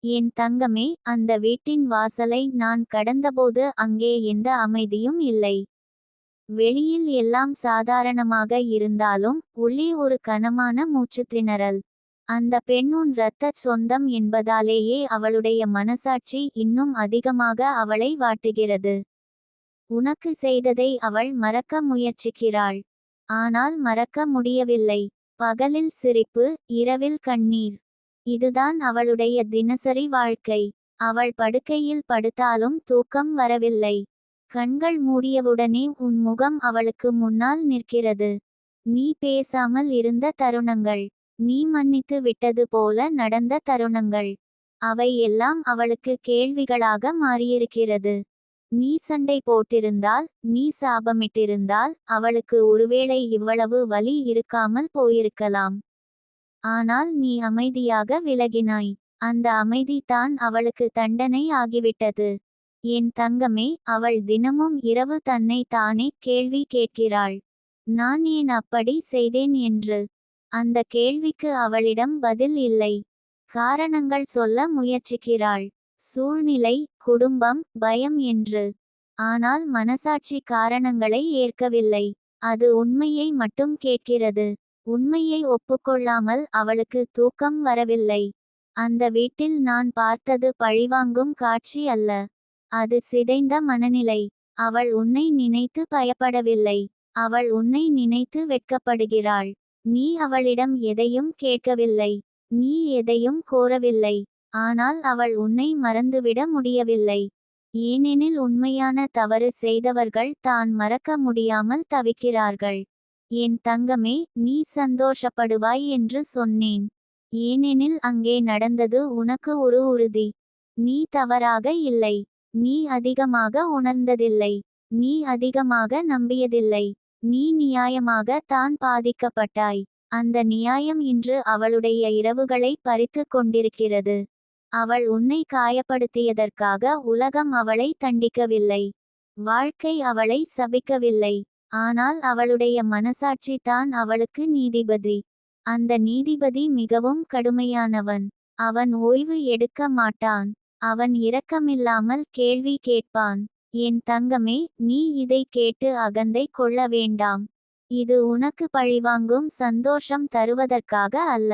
என் தங்கமே, அந்த வீட்டின் வாசலை நான் கடந்தபோது அங்கே எந்த அமைதியும் இல்லை. வெளியில் எல்லாம் சாதாரணமாக இருந்தாலும் உள்ளே ஒரு கனமான மூச்சுத்திணறல். அந்த பெண் உன் இரத்தச் சொந்தம் என்பதாலேயே அவளுடைய மனசாட்சி இன்னும் அதிகமாக அவளை வாட்டுகிறது. உனக்கு செய்ததை அவள் மறக்க முயற்சிக்கிறாள். ஆனால் மறக்க முடியவில்லை. பகலில் சிரிப்பு, இரவில் கண்ணீர். இதுதான் அவளுடைய தினசரி வாழ்க்கை. அவள் படுக்கையில் படுத்தாலும் தூக்கம் வரவில்லை. கண்கள் மூடியவுடனே உன் முகம் அவளுக்கு முன்னால் நிற்கிறது. நீ பேசாமல் இருந்த தருணங்கள், நீ மன்னித்து விட்டது போல நடந்த தருணங்கள், அவை எல்லாம் அவளுக்கு கேள்விகளாக மாறியிருக்கிறது. நீ சண்டை போட்டிருந்தால், நீ சாபமிட்டிருந்தால் அவளுக்கு ஒருவேளை இவ்வளவு வலி இருக்காமல் போயிருக்கலாம். ஆனால் நீ அமைதியாக விலகினாய். அந்த அமைதி தான் அவளுக்கு தண்டனை ஆகிவிட்டது. என் தங்கமே, அவள் தினமும் இரவு தன்னை தானே கேள்வி கேட்கிறாள். நான் ஏன் அப்படி செய்தேன் என்று. அந்த கேள்விக்கு அவளிடம் பதில் இல்லை. காரணங்கள் சொல்ல முயற்சிக்கிறாள். சூழ்நிலை, குடும்பம், பயம் என்று. ஆனால் மனசாட்சி காரணங்களை ஏற்கவில்லை. அது உண்மையை மட்டும் கேட்கிறது. உண்மையை ஒப்புக்கொள்ளாமல் அவளுக்கு தூக்கம் வரவில்லை. அந்த வீட்டில் நான் பார்த்தது பழிவாங்கும் காட்சி அல்ல. அது சிதைந்த மனநிலை. அவள் உன்னை நினைத்து பயப்படவில்லை. அவள் உன்னை நினைத்து வெட்கப்படுகிறாள். நீ அவளிடம் எதையும் கேட்கவில்லை. நீ எதையும் கோரவில்லை. ஆனால் அவள் உன்னை மறந்துவிட முடியவில்லை. ஏனெனில் உண்மையான தவறு செய்தவர்கள் தான் மறக்க முடியாமல் தவிக்கிறார்கள். என் தங்கமே, நீ சந்தோஷப்படுவாய் என்று சொன்னேன். ஏனெனில் அங்கே நடந்தது உனக்கு ஒரு உறுதி. நீ தவறாக இல்லை. நீ அதிகமாக உணர்ந்ததில்லை. நீ அதிகமாக நம்பியதில்லை. நீ நியாயமாக தான் பாதிக்கப்பட்டாய். அந்த நியாயம் இன்று அவளுடைய இரவுகளை பறித்து கொண்டிருக்கிறது. அவள் உன்னை காயப்படுத்தியதற்காக உலகம் அவளை தண்டிக்கவில்லை. வாழ்க்கை அவளை சபிக்கவில்லை. ஆனால் அவளுடைய மனசாட்சி தான் அவளுக்கு நீதிபதி. அந்த நீதிபதி மிகவும் கடுமையானவன். அவன் ஓய்வு எடுக்க மாட்டான். அவன் இரக்கமில்லாமல் கேள்வி கேட்பான். என் தங்கமே, நீ இதை கேட்டு அகந்தை கொள்ள வேண்டாம். இது உனக்கு பழிவாங்கும் சந்தோஷம் தருவதற்காக அல்ல.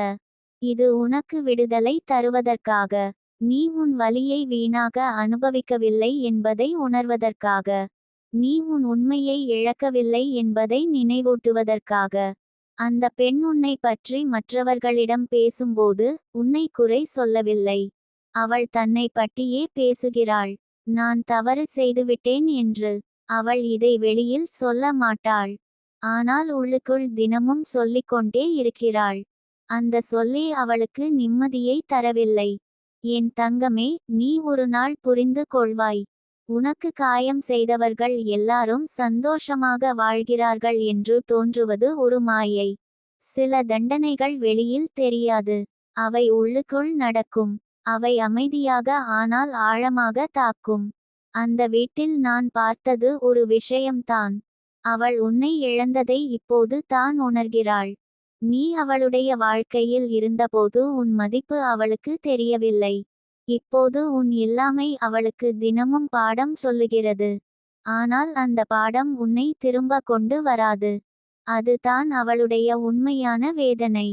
இது உனக்கு விடுதலை தருவதற்காக. நீ உன் வலியை வீணாக அனுபவிக்கவில்லை என்பதை உணர்வதற்காக. நீ உன் உண்மையை இழக்கவில்லை என்பதை நினைவூட்டுவதற்காக. அந்த பெண் உன்னை பற்றி மற்றவர்களிடம் பேசும்போது உன்னை குறை சொல்லவில்லை. அவள் தன்னை பற்றியே பேசுகிறாள். நான் தவறு செய்துவிட்டேன் என்று. அவள் இதை வெளியில் சொல்ல மாட்டாள். ஆனால் உள்ளுக்குள் தினமும் சொல்லிக்கொண்டே இருக்கிறாள். அந்த சொல்லே அவளுக்கு நிம்மதியை தரவில்லை. என் தங்கமே, நீ ஒரு நாள் புரிந்து கொள்வாய். உனக்கு காயம் செய்தவர்கள் எல்லாரும் சந்தோஷமாக வாழ்கிறார்கள் என்று தோன்றுவது ஒரு மாயை. சில தண்டனைகள் வெளியில் தெரியாது. அவை உள்ளுக்குள் நடக்கும். அவை அமைதியாக ஆனால் ஆழமாக தாக்கும். அந்த வீட்டில் நான் பார்த்தது ஒரு விஷயம்தான். அவள் உன்னை இழந்ததை இப்போது தான் உணர்கிறாள். நீ அவளுடைய வாழ்க்கையில் இருந்தபோது உன் மதிப்பு அவளுக்கு தெரியவில்லை. இப்போது உன் இல்லாமை அவளுக்கு தினமும் பாடம் சொல்லுகிறது. ஆனால் அந்த பாடம் உன்னை திரும்ப கொண்டு வராது. அது தான் அவளுடைய உண்மையான வேதனை.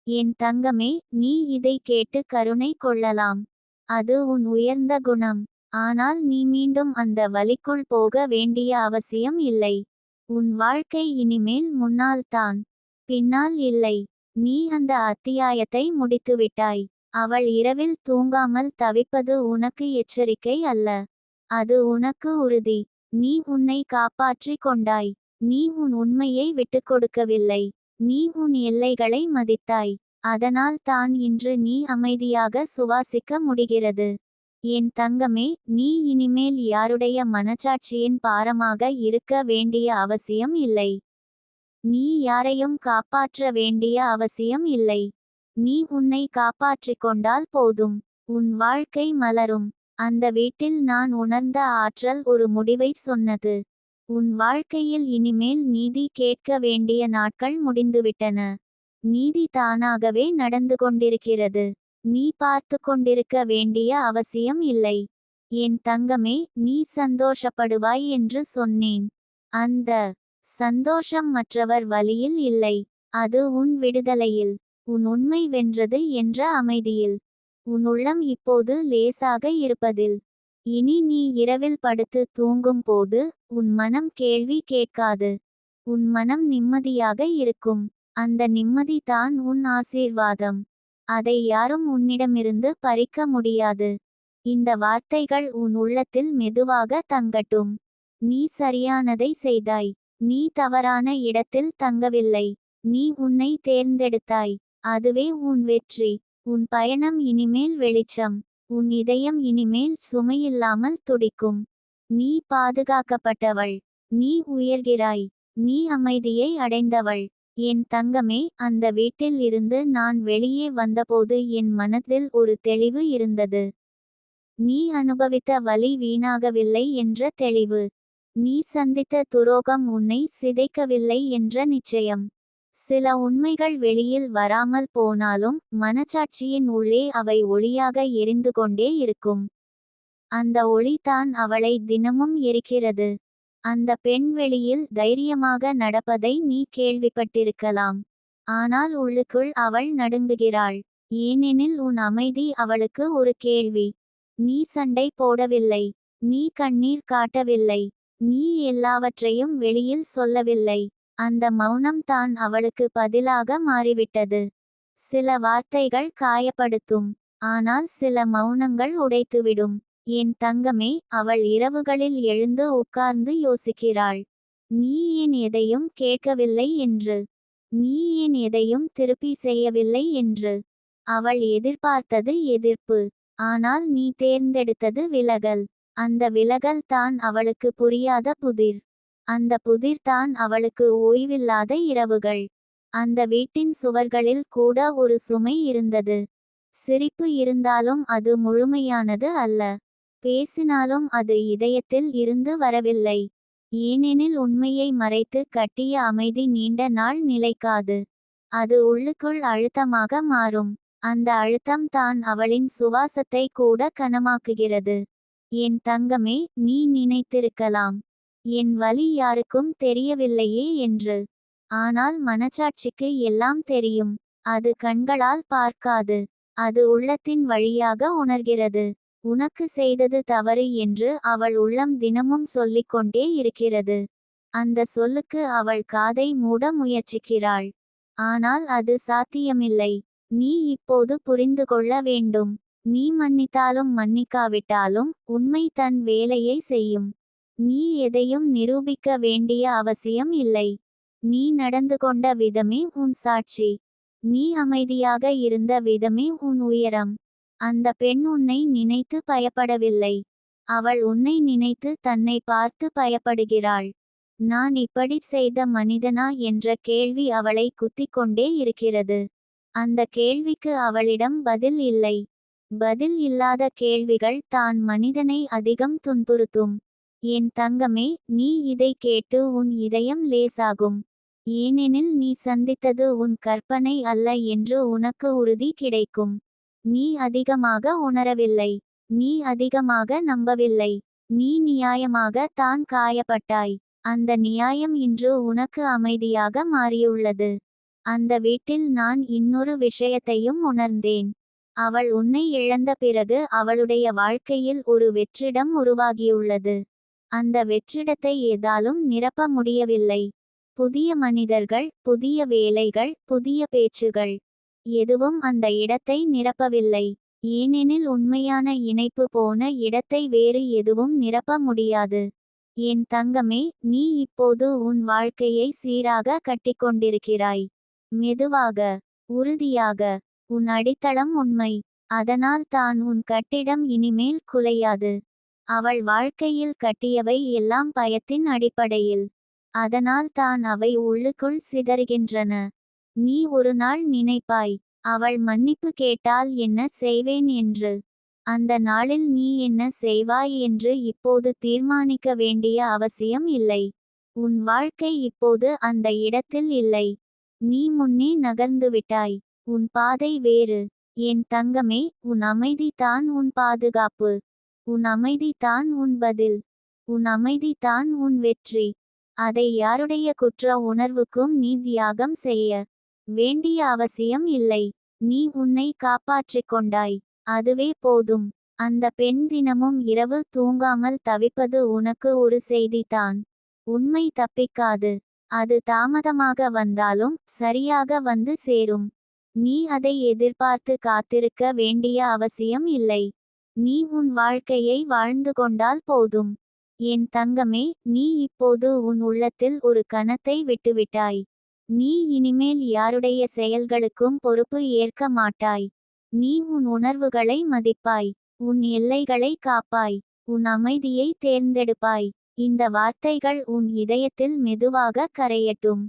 என் தங்கமே, நீ இதை கேட்டு கருணை கொள்ளலாம். அது உன் உயர்ந்த குணம். ஆனால் நீ மீண்டும் அந்த வலிக்குள் போக வேண்டிய அவசியம் இல்லை. உன் வாழ்க்கை இனிமேல் முன்னால் தான், பின்னால் இல்லை. நீ அந்த அத்தியாயத்தை முடித்துவிட்டாய். அவள் இரவில் தூங்காமல் தவிப்பது உனக்கு எச்சரிக்கை அல்ல. அது உனக்கு உறுதி. நீ உன்னை காப்பாற்றிக் கொண்டாய். நீ உன் உண்மையை விட்டுக்கொடுக்கவில்லை. நீ உன் எல்லைகளை மதித்தாய். அதனால் தான் இன்று நீ அமைதியாக சுவாசிக்க முடிகிறது. என் தங்கமே, நீ இனிமேல் யாருடைய மனச்சாட்சியின் பாரமாக இருக்க வேண்டிய அவசியம் இல்லை. நீ யாரையும் காப்பாற்ற வேண்டிய அவசியம் இல்லை. நீ உன்னை காப்பாற்றிக் கொண்டால் போதும். உன் வாழ்க்கை மலரும். அந்த வீட்டில் நான் உணர்ந்த ஆற்றல் ஒரு முடிவை சொன்னது. உன் வாழ்க்கையில் இனிமேல் நீதி கேட்க வேண்டிய நாட்கள் முடிந்துவிட்டன. நீதி தானாகவே நடந்து கொண்டிருக்கிறது. நீ பார்த்து கொண்டிருக்க வேண்டிய அவசியம் இல்லை. என் தங்கமே, நீ சந்தோஷப்படுவாய் என்று சொன்னேன். அந்த சந்தோஷம் மற்றவர் வழியில் இல்லை. அது உன் விடுதலையில், உன் உண்மை வென்றது என்ற அமைதியில், உன் உள்ளம் இப்போது லேசாக இருப்பதில். இனி நீ இரவில் படுத்து தூங்கும் போது உன் மனம் கேள்வி கேட்காது. உன் மனம் நிம்மதியாக இருக்கும். அந்த நிம்மதி தான் உன் ஆசீர்வாதம். அதை யாரும் உன்னிடமிருந்து பறிக்க முடியாது. இந்த வார்த்தைகள் உன் உள்ளத்தில் மெதுவாக தங்கட்டும். நீ சரியானதை செய்தாய். நீ தவறான இடத்தில் தங்கவில்லை. நீ உன்னை தேர்ந்தெடுத்தாய். அதுவே உன் வெற்றி. உன் பயணம் இனிமேல் வெளிச்சம். உன் இதயம் இனிமேல் சுமையில்லாமல் துடிக்கும். நீ பாதுகாக்கப்பட்டவள். நீ உயர்கிறாய். நீ அமைதியை அடைந்தவள். என் தங்கமே, அந்த வீட்டில் இருந்து நான் வெளியே வந்தபோது என் மனதில் ஒரு தெளிவு இருந்தது. நீ அனுபவித்த வலி வீணாகவில்லை என்ற தெளிவு. நீ சந்தித்த துரோகம் உன்னை சிதைக்கவில்லை என்ற நிச்சயம். சில உண்மைகள் வெளியில் வராமல் போனாலும் மனச்சாட்சியின் உள்ளே அவை ஒளியாக எரிந்து கொண்டே இருக்கும். அந்த ஒளி தான் அவளை தினமும் எரிக்கிறது. அந்த பெண் வெளியில் தைரியமாக நடப்பதை நீ கேள்விப்பட்டிருக்கலாம். ஆனால் உள்ளுக்குள் அவள் நடுங்குகிறாள். ஏனெனில் உன் அமைதி அவளுக்கு ஒரு கேள்வி. நீ சண்டை போடவில்லை. நீ கண்ணீர் காட்டவில்லை. நீ எல்லாவற்றையும் வெளியில் சொல்லவில்லை. அந்த மௌனம் தான் அவளுக்கு பதிலாக மாறிவிட்டது. சில வார்த்தைகள் காயப்படுத்தும். ஆனால் சில மௌனங்கள் உடைத்துவிடும். என் தங்கமே, அவள் இரவுகளில் எழுந்து உட்கார்ந்து யோசிக்கிறாள். நீ ஏன் எதையும் கேட்கவில்லை என்று. நீ ஏன் எதையும் திருப்பி செய்யவில்லை என்று. அவள் எதிர்பார்த்தது எதிர்ப்பு. ஆனால் நீ தேர்ந்தெடுத்தது விலகல். அந்த விலகல் தான் அவளுக்கு புரியாத புதிர். அந்த புதிர் தான் அவளுக்கு ஓய்வில்லாத இரவுகள். அந்த வீட்டின் சுவர்களில் கூட ஒரு சுமை இருந்தது. சிரிப்பு இருந்தாலும் அது முழுமையானது அல்ல. பேசினாலும் அது இதயத்தில் இருந்து வரவில்லை. ஏனெனில் உண்மையை மறைத்து கட்டிய அமைதி நீண்ட நாள் நிலைக்காது. அது உள்ளுக்குள் அழுத்தமாக மாறும். அந்த அழுத்தம் தான் அவளின் சுவாசத்தை கூட கனமாக்குகிறது. என் தங்கமே, நீ நினைத்திருக்கலாம், என் வலி யாருக்கும் தெரியவில்லையே என்று. ஆனால் மனச்சாட்சிக்கு எல்லாம் தெரியும். அது கண்களால் பார்க்காது. அது உள்ளத்தின் வழியாக உணர்கிறது. உனக்கு செய்தது தவறு என்று அவள் உள்ளம் தினமும் சொல்லிக்கொண்டே இருக்கிறது. அந்த சொல்லுக்கு அவள் காதை மூட முயற்சிக்கிறாள். ஆனால் அது சாத்தியமில்லை. நீ இப்போது புரிந்து கொள்ள வேண்டும். நீ மன்னித்தாலும் மன்னிக்காவிட்டாலும் உண்மை தன் வேலையை செய்யும். நீ எதையும் நிரூபிக்க வேண்டிய அவசியம் இல்லை. நீ நடந்து கொண்ட விதமே உன் சாட்சி. நீ அமைதியாக இருந்த விதமே உன் உயரம். அந்த பெண் உன்னை நினைத்து பயப்படவில்லை. அவள் உன்னை நினைத்து தன்னை பார்த்து பயப்படுகிறாள். நான் இப்படி செய்த மனிதனா என்ற கேள்வி அவளை குத்திக் கொண்டே இருக்கிறது. அந்த கேள்விக்கு அவளிடம் பதில் இல்லை. பதில் இல்லாத கேள்விகள் தான் மனிதனை அதிகம் துன்புறுத்தும். என் தங்கமே, நீ இதை கேட்டு உன் இதயம் லேசாகும். ஏனெனில் நீ சந்தித்தது உன் கற்பனை அல்ல என்று உனக்கு உறுதி கிடைக்கும். நீ அதிகமாக உணரவில்லை. நீ அதிகமாக நம்பவில்லை. நீ நியாயமாக தான் காயப்பட்டாய். அந்த நியாயம் இன்று உனக்கு அமைதியாக மாறியுள்ளது. அந்த வீட்டில் நான் இன்னொரு விஷயத்தையும் உணர்ந்தேன். அவள் உன்னை இழந்த பிறகு அவளுடைய வாழ்க்கையில் ஒரு வெற்றிடம் உருவாகியுள்ளது. அந்த வெற்றிடத்தை ஏதாலும் நிரப்ப முடியவில்லை. புதிய மனிதர்கள், புதிய வேலைகள், புதிய பேச்சுகள், எதுவும் அந்த இடத்தை நிரப்பவில்லை. ஏனெனில் உண்மையான இணைப்பு போன இடத்தை வேறு எதுவும் நிரப்ப முடியாது. என் தங்கமே, நீ இப்போது உன் வாழ்க்கையை சீராக கட்டிக்கொண்டிருக்கிறாய். மெதுவாக, உறுதியாக. உன் அடித்தளம் உண்மை. அதனால் தான் உன் கட்டிடம் இனிமேல் குலையாது. அவள் வாழ்க்கையில் கட்டியவை எல்லாம் பயத்தின் அடிப்படையில். அதனால் தான் அவை உள்ளுக்குள் சிதறுகின்றன. நீ ஒரு நாள் நினைப்பாய், அவள் மன்னிப்பு கேட்டால் என்ன செய்வேன் என்று. அந்த நாளில் நீ என்ன செய்வாய் என்று இப்போது தீர்மானிக்க வேண்டிய அவசியம் இல்லை. உன் வாழ்க்கை இப்போது அந்த இடத்தில் இல்லை. நீ முன்னே நகர்ந்துவிட்டாய். உன் பாதை வேறு. என் தங்கமே, உன் அமைதி தான் உன் பாதுகாப்பு. உன் அமைதி தான் உன் பதில். உன் அமைதி தான் உன் வெற்றி. அதை யாருடைய குற்ற உணர்வுக்கும் நீ தியாகம் செய்ய வேண்டிய அவசியம் இல்லை. நீ உன்னை காப்பாற்றிக் கொண்டாய். அதுவே போதும். அந்த பெண் தினமும் இரவு தூங்காமல் தவிப்பது உனக்கு ஒரு செய்திதான். உண்மை தப்பிக்காது. அது தாமதமாக வந்தாலும் சரியாக வந்து சேரும். நீ அதை எதிர்பார்த்து காத்திருக்க வேண்டிய அவசியம் இல்லை. நீ உன் வாழ்க்கையை வாழ்ந்து கொண்டால் போதும். என் தங்கமே, நீ இப்போது உன் உள்ளத்தில் ஒரு கணத்தை விட்டுவிட்டாய். நீ இனிமேல் யாருடைய செயல்களுக்கும் பொறுப்பு ஏற்க மாட்டாய். நீ உன் உணர்வுகளை மதிப்பாய். உன் எல்லைகளை காப்பாய். உன் அமைதியை தேர்ந்தெடுப்பாய். இந்த வார்த்தைகள் உன் இதயத்தில் மெதுவாக கரையட்டும்.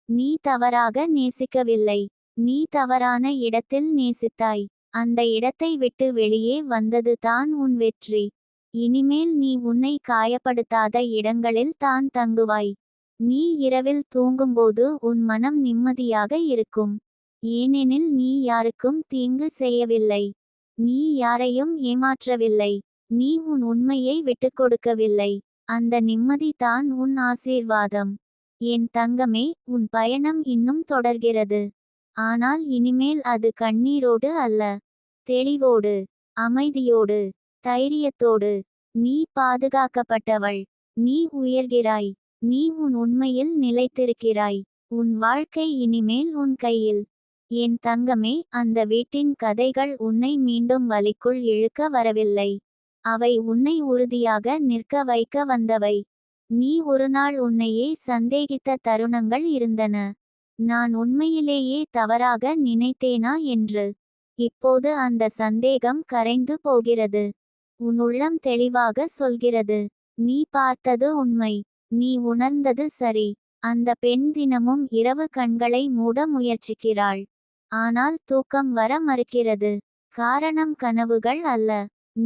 நீ தவறாக நேசிக்கவில்லை. நீ தவறான இடத்தில் நேசித்தாய். அந்த இடத்தை விட்டு வெளியே வந்தது தான் உன் வெற்றி. இனிமேல் நீ உன்னை காயப்படுத்தாத இடங்களில் தான் தங்குவாய். நீ இரவில் தூங்கும்போது உன் மனம் நிம்மதியாக இருக்கும். ஏனெனில் நீ யாருக்கும் தீங்கு செய்யவில்லை. நீ யாரையும் ஏமாற்றவில்லை. நீ உன் உண்மையை விட்டுக்கொடுக்கவில்லை. அந்த நிம்மதி தான் உன் ஆசீர்வாதம். என் தங்கமே, உன் பயணம் இன்னும் தொடர்கிறது. ஆனால் இனிமேல் அது கண்ணீரோடு அல்ல. தெளிவோடு, அமைதியோடு, தைரியத்தோடு. நீ பாதுகாக்கப்பட்டவள். நீ உயர்கிறாய். நீ உன் உண்மையில் நிலைத்திருக்கிறாய். உன் வாழ்க்கை இனிமேல் உன் கையில். என் தங்கமே, அந்த வீட்டின் கதைகள் உன்னை மீண்டும் வலிக்குள் இழுக்க வரவில்லை. அவை உன்னை உறுதியாக நிற்க வைக்க வந்தவை. நீ ஒருநாள் உன்னையே சந்தேகித்த தருணங்கள் இருந்தன. நான் உண்மையிலேயே தவறாக நினைத்தேனா என்று. இப்போது அந்த சந்தேகம் கரைந்து போகிறது. உன் உள்ளம் தெளிவாக சொல்கிறது. நீ பார்த்தது உண்மை. நீ உணர்ந்தது சரி. அந்த பெண் தினமும் இரவு கண்களை மூட முயற்சிக்கிறாள். ஆனால் தூக்கம் வர மறுக்கிறது. காரணம் கனவுகள் அல்ல,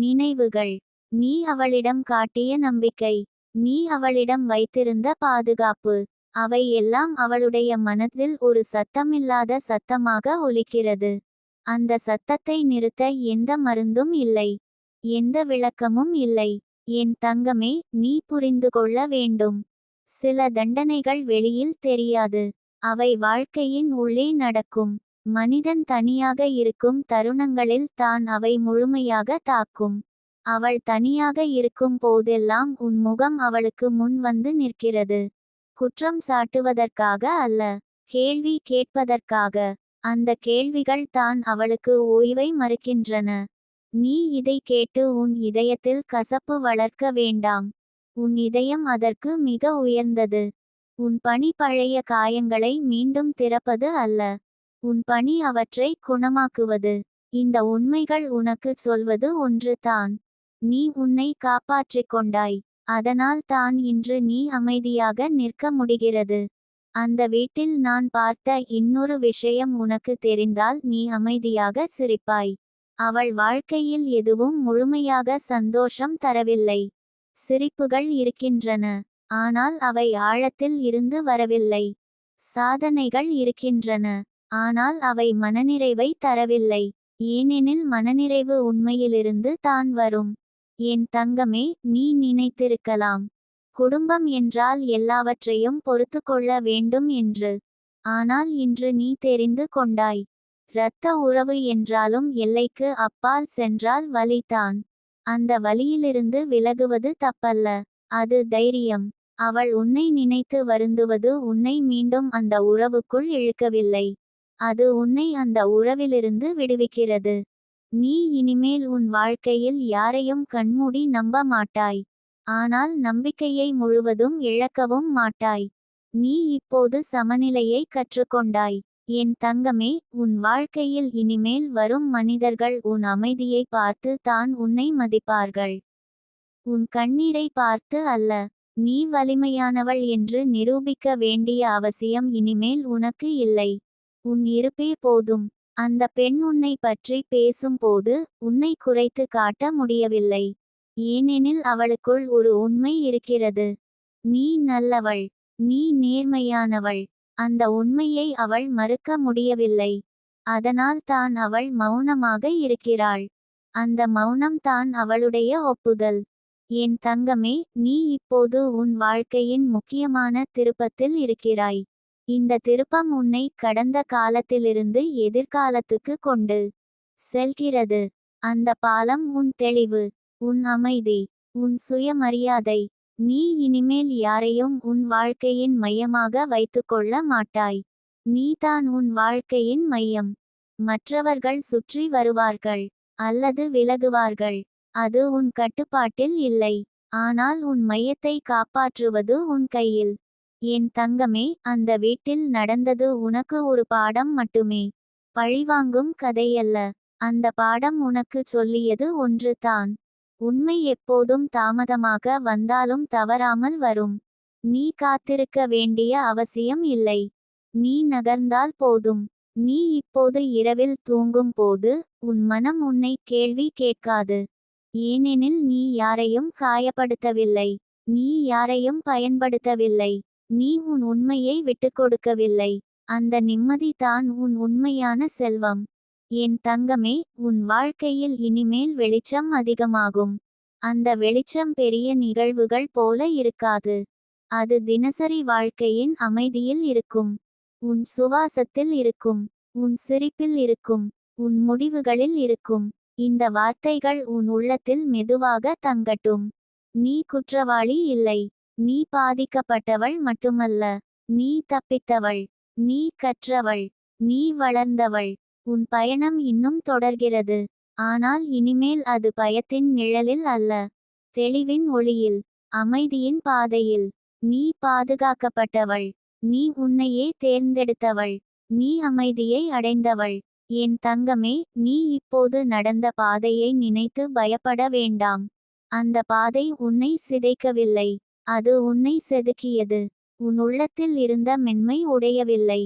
நினைவுகள். நீ அவளிடம் காட்டிய நம்பிக்கை. நீ அவளிடம் வைத்திருந்த பாதுகாப்பு. அவை எல்லாம் அவளுடைய மனதில் ஒரு சத்தமில்லாத சத்தமாக ஒலிக்கிறது. அந்த சத்தத்தை நிறுத்த எந்த மருந்தும் இல்லை. எந்த விளக்கமும் இல்லை. என் தங்கமே, நீ புரிந்து கொள்ள வேண்டும். சில தண்டனைகள் வெளியில் தெரியாது. அவை வாழ்க்கையின் உள்ளே நடக்கும். மனிதன் தனியாக இருக்கும் தருணங்களில் தான் அவை முழுமையாக தாக்கும். அவள் தனியாக இருக்கும் போதெல்லாம் உன் முகம் அவளுக்கு முன் வந்து நிற்கிறது. குற்றம் சாட்டுவதற்காக அல்ல, கேள்வி கேட்பதற்காக. அந்த கேள்விகள் தான் அவளுக்கு ஓய்வை மறுக்கின்றன. நீ இதை கேட்டு உன் இதயத்தில் கசப்பு வளர்க்க வேண்டாம். உன் இதயம் அதற்கு மிக உயர்ந்தது. உன் பணி பழைய காயங்களை மீண்டும் திறப்பது அல்ல. உன் பணி அவற்றை குணமாக்குவது. இந்த உண்மைகள் உனக்குச் சொல்வது ஒன்று தான். நீ உன்னை காப்பாற்றிக் கொண்டாய். அதனால் தான் இன்று நீ அமைதியாக நிற்க முடிகிறது. அந்த வீட்டில் நான் பார்த்த இன்னொரு விஷயம் உனக்கு தெரிந்தால் நீ அமைதியாக சிரிப்பாய். அவள் வாழ்க்கையில் எதுவும் முழுமையாக சந்தோஷம் தரவில்லை. சிரிப்புகள் இருக்கின்றன, ஆனால் அவை ஆழத்தில் இருந்து வரவில்லை. சாதனைகள் இருக்கின்றன, ஆனால் அவை மனநிறைவை தரவில்லை. ஏனெனில் மனநிறைவு உண்மையிலிருந்து தான் வரும். என் தங்கமே, நீ நினைத்திருக்கலாம், குடும்பம் என்றால் எல்லாவற்றையும் பொறுத்துக்கொள்ள வேண்டும் என்று. ஆனால் இன்று நீ தெரிந்து கொண்டாய். இரத்த உறவு என்றாலும் எல்லைக்கு அப்பால் சென்றால் வலிதான். அந்த வலியிலிருந்து விலகுவது தப்பல்ல, அது தைரியம். அவள் உன்னை நினைத்து வருந்துவது உன்னை மீண்டும் அந்த உறவுக்குள் இழுக்கவில்லை. அது உன்னை அந்த உறவிலிருந்து விடுவிக்கிறது. நீ இனிமேல் உன் வாழ்க்கையில் யாரையும் கண்மூடி நம்ப மாட்டாய். ஆனால் நம்பிக்கையை முழுவதும் இழக்கவும் மாட்டாய். நீ இப்போது சமநிலையை கற்றுக்கொண்டாய். என் தங்கமே, உன் வாழ்க்கையில் இனிமேல் வரும் மனிதர்கள் உன் அமைதியை பார்த்து தான் உன்னை மதிப்பார்கள். உன் கண்ணீரை பார்த்து அல்ல. நீ வலிமையானவள் என்று நிரூபிக்க வேண்டிய அவசியம் இனிமேல் உனக்கு இல்லை. உன் இருப்பே போதும். அந்த பெண் உன்னை பற்றி பேசும்போது உன்னை குறைத்து காட்ட முடியவில்லை. ஏனெனில் அவளுக்குள் ஒரு உண்மை இருக்கிறது. நீ நல்லவள். நீ நேர்மையானவள். அந்த உண்மையை அவள் மறுக்க முடியவில்லை. அதனால் தான் அவள் மௌனமாக இருக்கிறாள். அந்த மௌனம் தான் அவளுடைய ஒப்புதல். என் தங்கமே, நீ இப்போது உன் வாழ்க்கையின் முக்கியமான திருப்பத்தில் இருக்கிறாய். இந்த திருப்பம் உன்னை கடந்த காலத்திலிருந்து எதிர்காலத்துக்கு கொண்டு செல்கிறது. அந்த பாலம் உன் தெளிவு, உன் அமைதி, உன் சுயமரியாதை. நீ இனிமேல் யாரையும் உன் வாழ்க்கையின் மையமாக வைத்துக்கொள்ள மாட்டாய். நீதான் உன் வாழ்க்கையின் மையம். மற்றவர்கள் சுற்றி வருவார்கள் அல்லது விலகுவார்கள். அது உன் கட்டுப்பாட்டில் இல்லை. ஆனால் உன் மையத்தை காப்பாற்றுவது உன் கையில். என் தங்கமே, அந்த வீட்டில் நடந்தது உனக்கு ஒரு பாடம் மட்டுமே. பழிவாங்கும் கதையல்ல. அந்த பாடம் உனக்கு சொல்லியது ஒன்று தான். உண்மை எப்போதும் தாமதமாக வந்தாலும் தவறாமல் வரும். நீ காத்திருக்க வேண்டிய அவசியம் இல்லை. நீ நகர்ந்தால் போதும். நீ இப்போது இரவில் தூங்கும் போது உன் மனம் உன்னை கேள்வி கேட்காது. ஏனெனில் நீ யாரையும் காயப்படுத்தவில்லை. நீ யாரையும் பயன்படுத்தவில்லை. நீ உன் உண்மையை விட்டுக்கொடுக்கவில்லை. அந்த நிம்மதி தான் உன் உண்மையான செல்வம். என் தங்கமே, உன் வாழ்க்கையில் இனிமேல் வெளிச்சம் அதிகமாகும். அந்த வெளிச்சம் பெரிய நிகழ்வுகள் போல இருக்காது. அது தினசரி வாழ்க்கையின் அமைதியில் இருக்கும். உன் சுவாசத்தில் இருக்கும். உன் சிரிப்பில் இருக்கும். உன் முடிவுகளில் இருக்கும். இந்த வார்த்தைகள் உன் உள்ளத்தில் மெதுவாக தங்கட்டும். நீ குற்றவாளி இல்லை. நீ பாதிக்கப்பட்டவள் மட்டுமல்ல. நீ தப்பித்தவள். நீ கற்றவள். நீ வளர்ந்தவள். உன் பயணம் இன்னும் தொடர்கிறது. ஆனால் இனிமேல் அது பயத்தின் நிழலில் அல்ல. தெளிவின் ஒளியில். அமைதியின் பாதையில். நீ பாதுகாக்கப்பட்டவள். நீ உன்னையே தேர்ந்தெடுத்தவள். நீ அமைதியை அடைந்தவள். என் தங்கமே, நீ இப்போது நடந்த பாதையை நினைத்து பயப்பட வேண்டாம். அந்த பாதை உன்னை சிதைக்கவில்லை. அது உன்னை செதுக்கியது. உன் உள்ளத்தில் இருந்த மென்மை உடையவில்லை.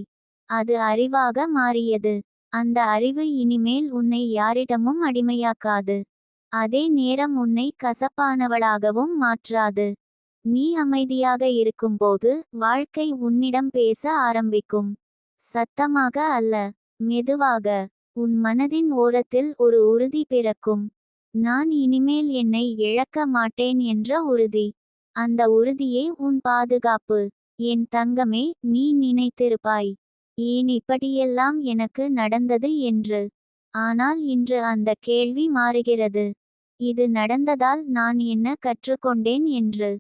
அது அறிவாக மாறியது. அந்த அறிவு இனிமேல் உன்னை யாரிடமும் அடிமையாக்காது. அதே நேரம் உன்னை கசப்பானவளாகவும் மாற்றாது. நீ அமைதியாக இருக்கும்போது வாழ்க்கை உன்னிடம் பேச ஆரம்பிக்கும். சத்தமாக அல்ல, மெதுவாக. உன் மனதின் ஓரத்தில் ஒரு உறுதி பிறக்கும். நான் இனிமேல் என்னை இழக்க மாட்டேன் என்ற உறுதி. அந்த உறுதியே உன் பாதுகாப்பு. என் தங்கமே, நீ நினைத்திருப்பாய், ஏன் இப்படியெல்லாம் எனக்கு நடந்தது என்று. ஆனால் இன்று அந்த கேள்வி மாறுகிறது. இது நடந்ததால் நான் என்ன கற்றுக்கொண்டேன் என்று.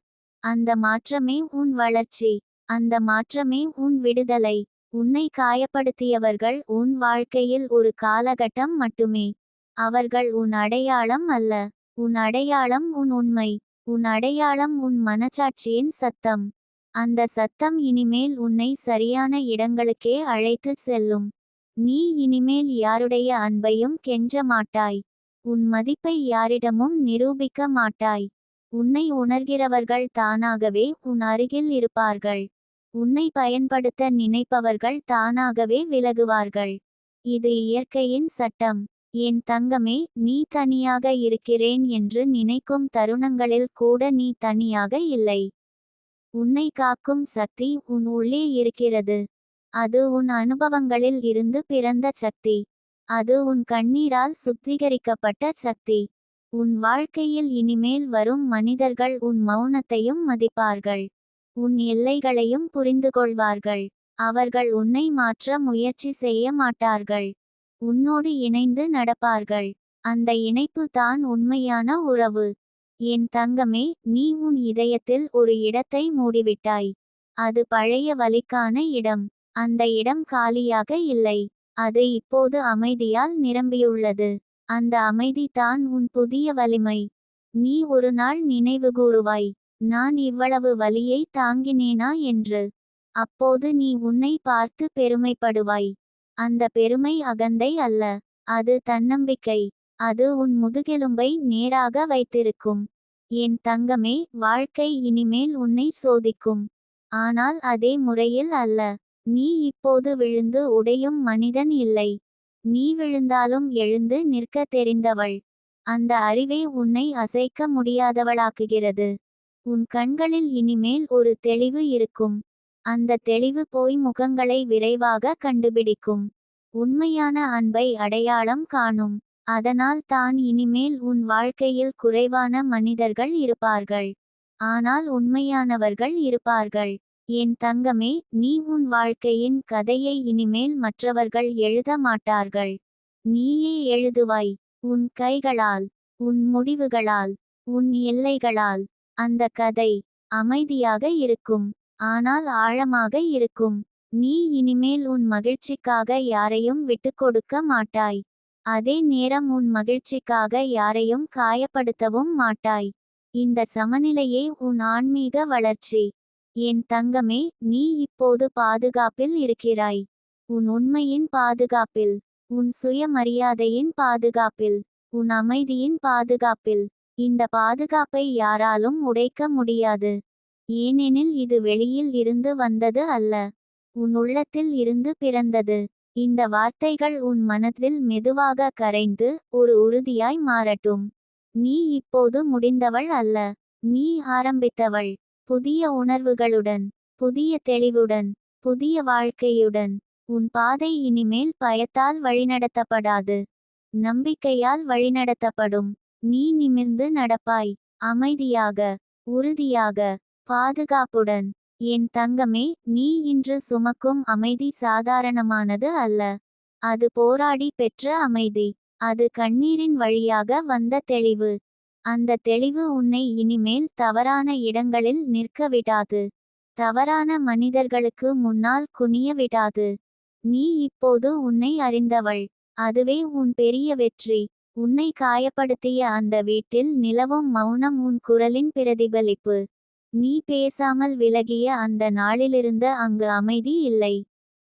அந்த மாற்றமே உன் வளர்ச்சி. அந்த மாற்றமே உன் விடுதலை. உன்னை காயப்படுத்தியவர்கள் உன் வாழ்க்கையில் ஒரு காலகட்டம் மட்டுமே. அவர்கள் உன் அடையாளம் அல்ல. உன் அடையாளம் உன் உண்மை. உன் அடையாளம் உன் மனச்சாட்சியின் சத்தம். அந்த சத்தம் இனிமேல் உன்னை சரியான இடங்களுக்கே அழைத்துச் செல்லும். நீ இனிமேல் யாருடைய அன்பையும் கெஞ்ச மாட்டாய். உன் மதிப்பை யாரிடமும் நிரூபிக்க மாட்டாய். உன்னை உணர்கிறவர்கள் தானாகவே உன் அருகில் இருப்பார்கள். உன்னை பயன்படுத்த நினைப்பவர்கள் தானாகவே விலகுவார்கள். இது இயற்கையின் சட்டம். என் தங்கமே, நீ தனியாக இருக்கிறேன் என்று நினைக்கும் தருணங்களில் கூட நீ தனியாக இல்லை. உன்னை காக்கும் சக்தி உன் உள்ளே இருக்கிறது. அது உன் அனுபவங்களில் இருந்து பிறந்த சக்தி. அது உன் கண்ணீரால் சுத்திகரிக்கப்பட்ட சக்தி. உன் வாழ்க்கையில் இனிமேல் வரும் மனிதர்கள் உன் மௌனத்தையும் மதிப்பார்கள். உன் எல்லைகளையும் புரிந்துகொள்வார்கள். அவர்கள் உன்னை மாற்ற முயற்சி செய்ய மாட்டார்கள். உன்னோடு இணைந்து நடப்பார்கள். அந்த இணைப்பு தான் உண்மையான உறவு. என் தங்கமே, நீ உன் இதயத்தில் ஒரு இடத்தை மூடிவிட்டாய். அது பழைய வலிக்கான இடம். அந்த இடம் காலியாக இல்லை. அது இப்போது அமைதியால் நிரம்பியுள்ளது. அந்த அமைதி தான் உன் புதிய வலிமை. நீ ஒரு நாள் நினைவுகூருவாய், நான் இவ்வளவு வலியை தாங்கினேனா என்று. அப்போது நீ உன்னை பார்த்து பெருமைப்படுவாய். அந்த பெருமை அகந்தை அல்ல. அது தன்னம்பிக்கை. அது உன் முதுகெலும்பை நேராக வைத்திருக்கும். என் தங்கமே, வாழ்க்கை இனிமேல் உன்னை சோதிக்கும். ஆனால் அதே முறையில் அல்ல. நீ இப்போது விழுந்து உடையும் மனிதன் இல்லை. நீ விழுந்தாலும் எழுந்து நிற்க தெரிந்தவள். அந்த அறிவே உன்னை அசைக்க முடியாதவளாக்குகிறது. உன் கண்களில் இனிமேல் ஒரு தெளிவு இருக்கும். அந்த தெளிவு போய் முகங்களை விரைவாக கண்டுபிடிக்கும். உண்மையான அன்பை அடையாளம் காணும். அதனால் தான் இனிமேல் உன் வாழ்க்கையில் குறைவான மனிதர்கள் இருப்பார்கள். ஆனால் உண்மையானவர்கள் இருப்பார்கள். என் தங்கமே, நீ உன் வாழ்க்கையின் கதையை இனிமேல் மற்றவர்கள் எழுத மாட்டார்கள். நீயே எழுதுவாய். உன் கைகளால், உன் முடிவுகளால், உன் எல்லைகளால். அந்த கதை அமைதியாக இருக்கும், ஆனால் ஆழமாக இருக்கும். நீ இனிமேல் உன் மகிழ்ச்சிக்காக யாரையும் விட்டுக்கொடுக்க மாட்டாய். அதே நேரம் உன் மகிழ்ச்சிக்காக யாரையும் காயப்படுத்தவும் மாட்டாய். இந்த சமநிலையே உன் ஆன்மீக வளர்ச்சி. என் தங்கமே, நீ இப்போது பாதுகாப்பில் இருக்கிறாய். உன் உண்மையின் பாதுகாப்பில், உன் சுயமரியாதையின் பாதுகாப்பில், உன் அமைதியின் பாதுகாப்பில். இந்த பாதுகாப்பை யாராலும் உடைக்க முடியாது. ஏனெனில் இது வெளியில் இருந்து வந்தது அல்ல, உன் உள்ளத்தில் இருந்து பிறந்தது. இந்த வார்த்தைகள் உன் மனதில் மெதுவாக கரைந்து ஒரு உறுதியாய் மாறட்டும். நீ இப்போது முடிந்தவள் அல்ல, நீ ஆரம்பித்தவள். புதிய உணர்வுகளுடன், புதிய தெளிவுடன், புதிய வாழ்க்கையுடன். உன் பாதை இனிமேல் பயத்தால் வழிநடத்தப்படாது, நம்பிக்கையால் வழிநடத்தப்படும். நீ நிமிர்ந்து நடப்பாய், அமைதியாக, உறுதியாக, பாதுகாப்புடன். என் தங்கமே, நீ இன்று சுமக்கும் அமைதி சாதாரணமானது அல்ல. அது போராடி பெற்ற அமைதி. அது கண்ணீரின் வழியாக வந்த தெளிவு. அந்த தெளிவு உன்னை இனிமேல் தவறான இடங்களில் நிற்க விடாது. தவறான மனிதர்களுக்கு முன்னால் குனிய விடாது. நீ இப்போது உன்னை அறிந்தவள். அதுவே உன் பெரிய வெற்றி. உன்னை காயப்படுத்திய அந்த வீட்டில் நிலவும் மௌனம் உன் குரலின் பிரதிபலிப்பு. நீ பேசாமல் விலகிய அந்த நாளிலிருந்து அங்கு அமைதி இல்லை.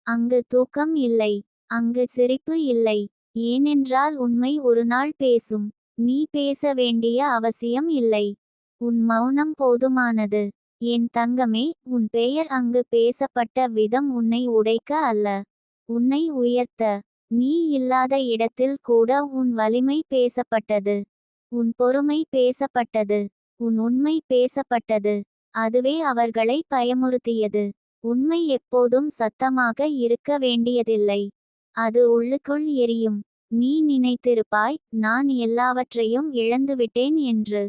அங்கு தூக்கம் இல்லை. அங்கு சிரிப்பு இல்லை. ஏனென்றால் உண்மை ஒரு நாள் பேசும். நீ பேச வேண்டிய அவசியம் இல்லை. உன் மௌனம் போதுமானது. என் தங்கமே, உன் பெயர் அங்கு பேசப்பட்ட விதம் உன்னை உடைக்க அல்ல, உன்னை உயர்த்த. நீ இல்லாத இடத்தில் கூட உன் வலிமை பேசப்பட்டது. உன் பொறுமை பேசப்பட்டது. உன் உண்மை பேசப்பட்டது. அதுவே அவர்களை பயமுறுத்தியது. உண்மை எப்போதும் சத்தமாக இருக்க வேண்டியதில்லை. அது உள்ளுக்குள் எரியும். நீ நினைத்திருப்பாய், நான் எல்லாவற்றையும் இழந்துவிட்டேன் என்று.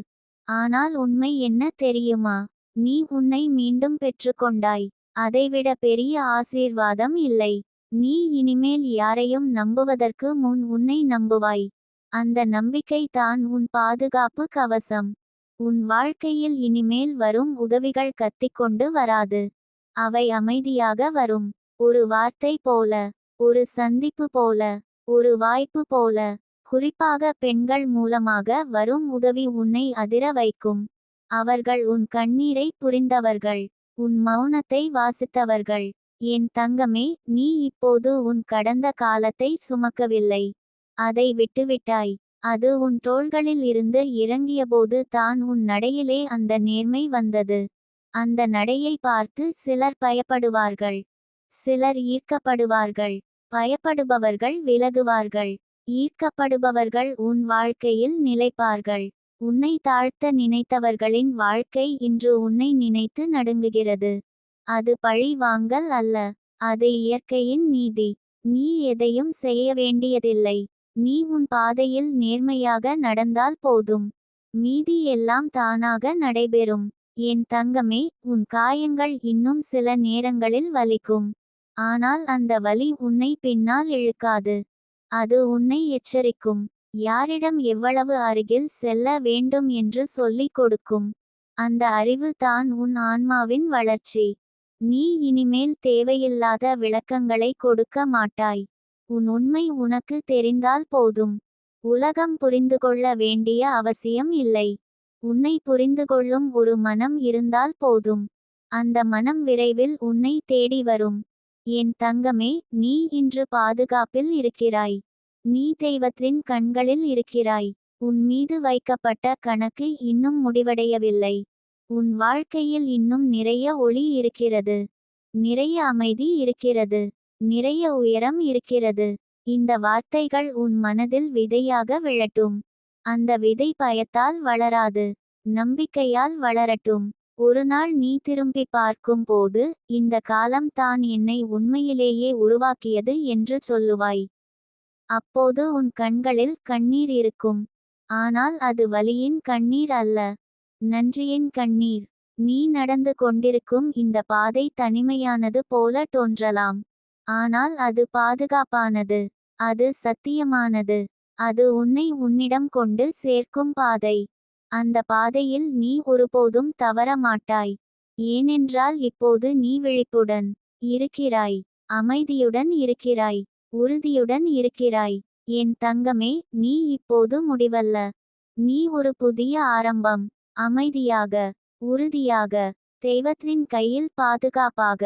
ஆனால் உண்மை என்ன தெரியுமா? நீ உன்னை மீண்டும் பெற்றுக்கொண்டாய். அதைவிட பெரிய ஆசீர்வாதம் இல்லை. நீ இனிமேல் யாரையும் நம்புவதற்கு முன் உன்னை நம்புவாய். அந்த நம்பிக்கை தான் உன் பாதுகாப்பு கவசம். உன் வாழ்க்கையில் இனிமேல் வரும் உதவிகள் கத்திக்கொண்டு வராது. அவை அமைதியாக வரும். ஒரு வார்த்தை போல, ஒரு சந்திப்பு போல, ஒரு வாய்ப்பு போல. குறிப்பாக பெண்கள் மூலமாக வரும் உதவி உன்னை அதிர வைக்கும். அவர்கள் உன் கண்ணீரை புரிந்தவர்கள், உன் மௌனத்தை வாசித்தவர்கள். என் தங்கமே, நீ இப்போது உன் கடந்த காலத்தை சுமக்கவில்லை. அதை விட்டுவிட்டாய். அது உன் தோள்களில் இருந்து இறங்கியபோது தான் உன் நடையிலே அந்த நேர்மை வந்தது. அந்த நடையை பார்த்து சிலர் பயப்படுவார்கள், சிலர் ஈர்க்கப்படுவார்கள். பயப்படுபவர்கள் விலகுவார்கள். ஈர்க்கப்படுபவர்கள் உன் வாழ்க்கையில் நிலைப்பார்கள். உன்னை தாழ்த்த நினைத்தவர்களின் வாழ்க்கை இன்று உன்னை நினைத்து நடுங்குகிறது. அது பழி வாங்கல் அல்ல, அது இயற்கையின் நீதி. நீ எதையும் செய்ய வேண்டியதில்லை. நீ உன் பாதையில் நேர்மையாக நடந்தால் போதும். மீதி எல்லாம் தானாக நடைபெறும். என் தங்கமே, உன் காயங்கள் இன்னும் சில நேரங்களில் வலிக்கும். ஆனால் அந்த வலி உன்னை பின்னால் இழுக்காது. அது உன்னை எச்சரிக்கும். யாரிடம் எவ்வளவு அருகில் செல்ல வேண்டும் என்று சொல்லிக் கொடுக்கும். அந்த அறிவு தான் உன் ஆன்மாவின் வளர்ச்சி. நீ இனிமேல் தேவையில்லாத விளக்கங்களை கொடுக்க மாட்டாய். உன் உண்மை உனக்கு தெரிந்தால் போதும். உலகம் புரிந்துகொள்ள வேண்டிய அவசியம் இல்லை. உன்னை புரிந்துகொள்ளும் ஒரு மனம் இருந்தால் போதும். அந்த மனம் விரைவில் உன்னை தேடி வரும். என் தங்கமே, நீ இன்று பாதுகாப்பில் இருக்கிறாய். நீ தெய்வத்தின் கண்களில் இருக்கிறாய். உன் மீது வைக்கப்பட்ட கணக்கு இன்னும் முடிவடையவில்லை. உன் வாழ்க்கையில் இன்னும் நிறைய ஒளி இருக்கிறது. நிறைய அமைதி இருக்கிறது. நிறைய உயரம் இருக்கிறது. இந்த வார்த்தைகள் உன் மனதில் விதையாக விழட்டும். அந்த விதை பயத்தால் வளராது, நம்பிக்கையால் வளரட்டும். ஒரு நாள் நீ திரும்பி பார்க்கும் போது, இந்த காலம் தான் என்னை உண்மையிலேயே உருவாக்கியது என்று சொல்லுவாய். அப்போது உன் கண்களில் கண்ணீர் இருக்கும். ஆனால் அது வலியின் கண்ணீர் அல்ல, நன்றியின் கண்ணீர். நீ நடந்து கொண்டிருக்கும் இந்த பாதை தனிமையானது போல தோன்றலாம். ஆனால் அது பாதுகாப்பானது. அது சத்தியமானது. அது உன்னை உன்னிடம் கொண்டு சேர்க்கும் பாதை. அந்த பாதையில் நீ ஒருபோதும் தவற மாட்டாய். ஏனென்றால் இப்போது நீ விழிப்புடன் இருக்கிறாய், அமைதியுடன் இருக்கிறாய், உறுதியுடன் இருக்கிறாய். என் தங்கமே, நீ இப்போது முடிவல்ல. நீ ஒரு புதிய ஆரம்பம். அமைதியாக, உறுதியாக, தெய்வத்தின் கையில் பாதுகாப்பாக.